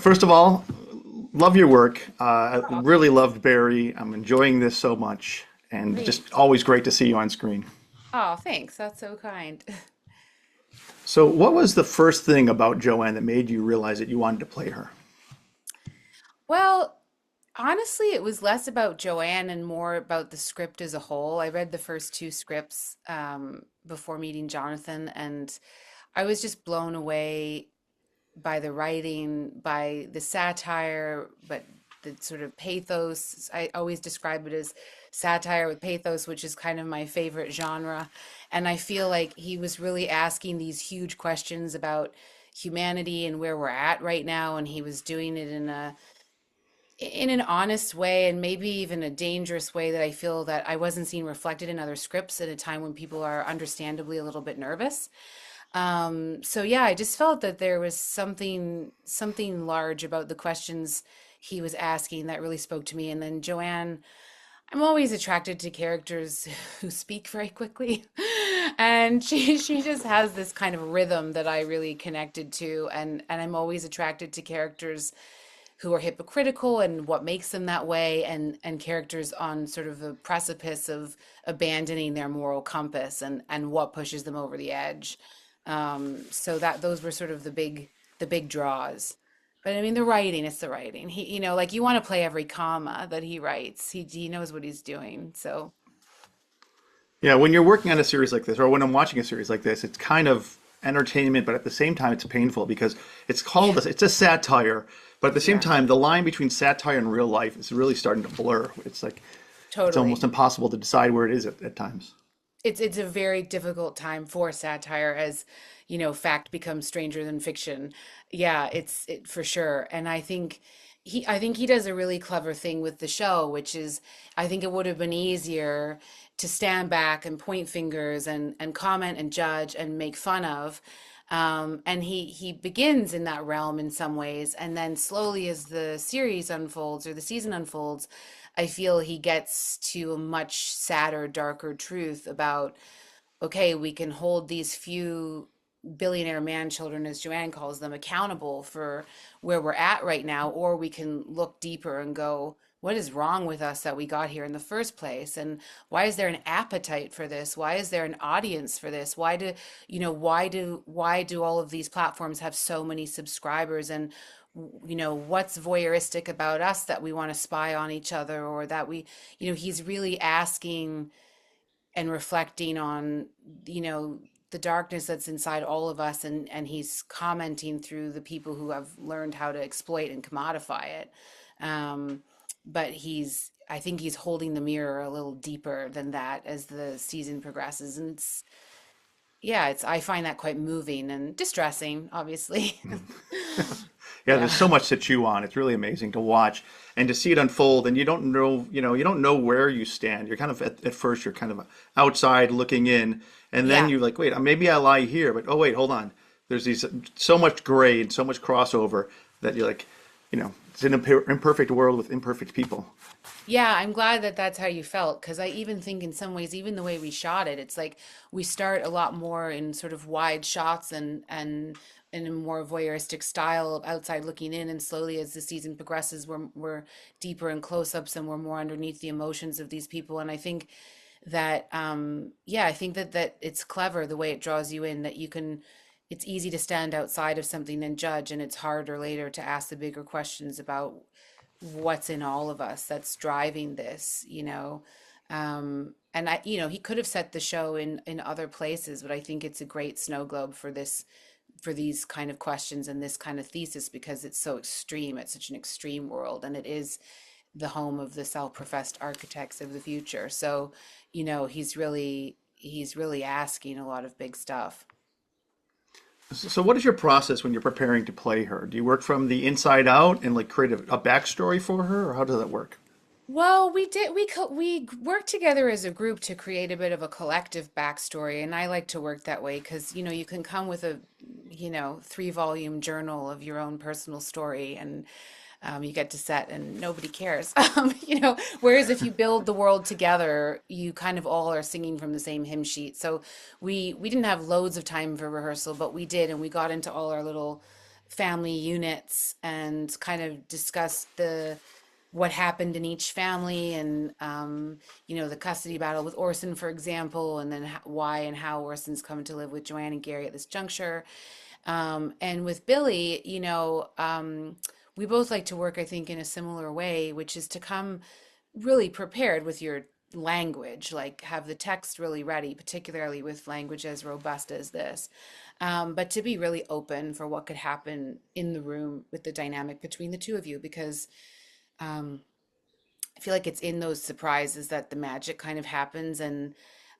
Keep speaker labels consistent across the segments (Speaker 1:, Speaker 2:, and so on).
Speaker 1: First of all, love your work. I
Speaker 2: Oh,
Speaker 1: really
Speaker 2: thanks.
Speaker 1: loved Barry. I'm enjoying this so much, and just
Speaker 2: Great.
Speaker 1: always great to see you on screen.
Speaker 2: Oh, thanks. That's so kind.
Speaker 1: So, what was the first thing about Joanne that made you realize that you wanted to play her?
Speaker 2: Well, honestly, it was less about Joanne and more about the script as a whole. I read the first two scripts before meeting Jonathan, and I was just blown away by the writing, by the satire, but the sort of pathos. I always describe it as satire with pathos, which is kind of my favorite genre. And I feel like he was really asking these huge questions about humanity and where we're at right now, and he was doing it in an honest way and maybe even a dangerous way that I feel that I wasn't seeing reflected in other scripts at a time when people are understandably a little bit nervous. So yeah, I just felt that there was something large about the questions he was asking that really spoke to me. And then Joanne, I'm always attracted to characters who speak very quickly. And she just has this kind of rhythm that I really connected to, and I'm always attracted to characters who are hypocritical and what makes them that way, and characters on sort of a precipice of abandoning their moral compass and what pushes them over the edge. So that those were sort of the big draws. But I mean, the writing, it's the writing. Like you want to play every comma that he writes. He knows what he's doing. So
Speaker 1: Yeah, when you're working on a series like this, or when I'm watching a series like this, it's kind of entertainment, but at the same time, it's painful because
Speaker 2: yeah,
Speaker 1: it's a satire, but at the same
Speaker 2: yeah,
Speaker 1: time, the line between satire and real life is really starting to blur. It's almost
Speaker 2: totally.
Speaker 1: impossible to decide where it is at times.
Speaker 2: It's a very difficult time for satire as, fact becomes stranger than fiction. Yeah, for sure. And I think he does a really clever thing with the show, which is I think it would have been easier to stand back and point fingers and comment and judge and make fun of. And he begins in that realm in some ways, and then slowly as the series unfolds or the season unfolds, I feel he gets to a much sadder, darker truth about, okay, we can hold these few billionaire man children, as Joanne calls them, accountable for where we're at right now, or we can look deeper and go, what is wrong with us that we got here in the first place? And why is there an appetite for this? Why is there an audience for this? Why do all of these platforms have so many subscribers? And what's voyeuristic about us that we want to spy on each other, or that he's really asking and reflecting on the darkness that's inside all of us, and he's commenting through the people who have learned how to exploit and commodify it. But I think he's holding the mirror a little deeper than that as the season progresses, and I find that quite moving and distressing, obviously.
Speaker 1: Yeah, there's
Speaker 2: Yeah.
Speaker 1: so much to chew on. It's really amazing to watch and to see it unfold. And you don't know where you stand. You're kind of at first, you're kind of outside looking in, and then
Speaker 2: Yeah.
Speaker 1: you're like, wait, maybe I lie here, but oh wait, hold on. There's these so much gray and so much crossover that you're like, it's an imperfect world with imperfect people.
Speaker 2: Yeah, I'm glad that that's how you felt, because I even think in some ways, even the way we shot it, it's like we start a lot more in sort of wide shots and in a more voyeuristic style of outside looking in, and slowly as the season progresses, we're deeper in close-ups and we're more underneath the emotions of these people. And I think that I think that it's clever the way it draws you in, that it's easy to stand outside of something and judge, and it's harder later to ask the bigger questions about what's in all of us that's driving this. And he could have set the show in other places, but I think it's a great snow globe for these kind of questions and this kind of thesis, because it's so extreme. It's such an extreme world, and it is the home of the self-professed architects of the future. So, he's really asking a lot of big stuff.
Speaker 1: So, what is your process when you're preparing to play her? Do you work from the inside out and like create a backstory for her, or how does that work?
Speaker 2: Well, we worked together as a group to create a bit of a collective backstory, and I like to work that way because you can come with a 3-volume journal of your own personal story, and you get to set and nobody cares. Whereas if you build the world together, you kind of all are singing from the same hymn sheet. So we didn't have loads of time for rehearsal, but we did, and we got into all our little family units and kind of discussed the what happened in each family and the custody battle with Orson, for example, and then why and how Orson's come to live with Joanne and Gary at this juncture. And with Billy, we both like to work, I think, in a similar way, which is to come really prepared with your language, like have the text really ready, particularly with language as robust as this. But to be really open for what could happen in the room with the dynamic between the two of you, because um, I feel like it's in those surprises that the magic kind of happens. And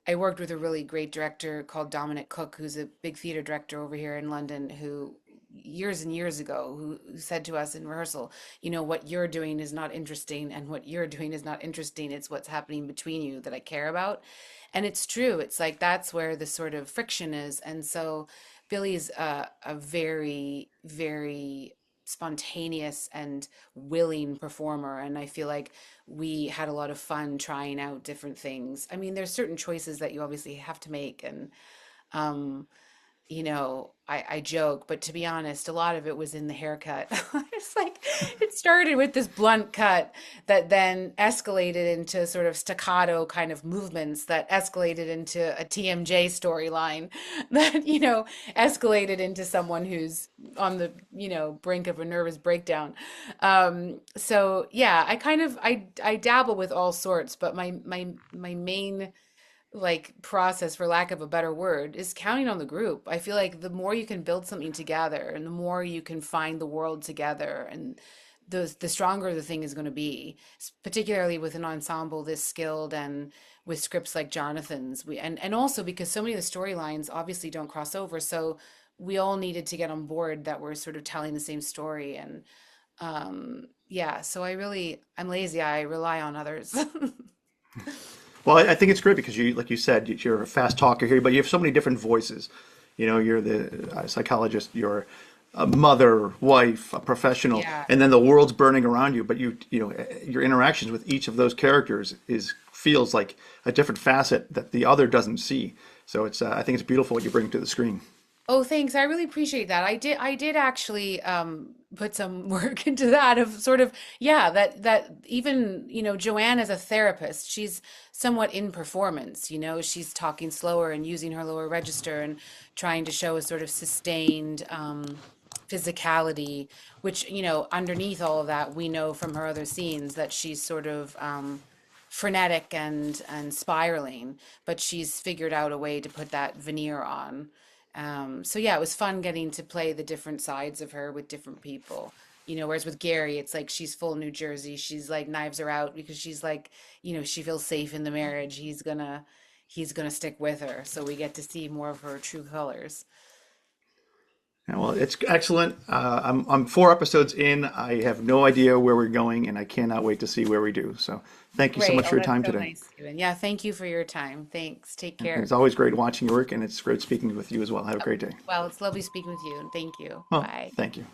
Speaker 2: I worked with a really great director called Dominic Cook, who's a big theater director over here in London, who years and years ago who said to us in rehearsal, what you're doing is not interesting and what you're doing is not interesting. It's what's happening between you that I care about. And it's true. It's like that's where the sort of friction is. And so Billy's a very, very spontaneous and willing performer. And I feel like we had a lot of fun trying out different things. I mean, there's certain choices that you obviously have to make. And um, I joke, but to be honest, a lot of it was in the haircut. It's like it started with this blunt cut that then escalated into sort of staccato kind of movements that escalated into a TMJ storyline that, escalated into someone who's on the, brink of a nervous breakdown. So yeah, I dabble with all sorts, but my main like process, for lack of a better word, is counting on the group. I feel like the more you can build something together and the more you can find the world together, and the stronger the thing is going to be, particularly with an ensemble this skilled and with scripts like Jonathan's. And also because so many of the storylines obviously don't cross over, so we all needed to get on board that we're sort of telling the same story. And yeah, so I'm lazy, I rely on others.
Speaker 1: Well, I think it's great because you, like you said, you're a fast talker here, but you have so many different voices. You're the psychologist, you're a mother, wife, a professional,
Speaker 2: Yeah.
Speaker 1: and then the world's burning around you. But your interactions with each of those characters is feels like a different facet that the other doesn't see. So I think it's beautiful what you bring to the screen.
Speaker 2: Oh, thanks. I really appreciate that. I did actually put some work into that of sort of, yeah, that even, Joanne as a therapist, she's somewhat in performance, she's talking slower and using her lower register and trying to show a sort of sustained physicality, which, underneath all of that, we know from her other scenes that she's sort of frenetic and spiraling, but she's figured out a way to put that veneer on. So yeah, it was fun getting to play the different sides of her with different people. Whereas with Gary, it's like she's full New Jersey. She's like knives her out because she's like, she feels safe in the marriage. He's gonna stick with her. So we get to see more of her true colors.
Speaker 1: Yeah, well, it's excellent. I'm 4 episodes in. I have no idea where we're going, and I cannot wait to see where we do. So thank you so
Speaker 2: Great.
Speaker 1: much
Speaker 2: Oh,
Speaker 1: for your
Speaker 2: that's
Speaker 1: time
Speaker 2: so
Speaker 1: today.
Speaker 2: nice, Stephen. Yeah, thank you for your time. Thanks. Take
Speaker 1: And
Speaker 2: care.
Speaker 1: it's always great watching your work, and it's great speaking with you as well. Have a great day.
Speaker 2: Well, it's lovely speaking with you, and thank you.
Speaker 1: Well,
Speaker 2: Bye.
Speaker 1: thank you.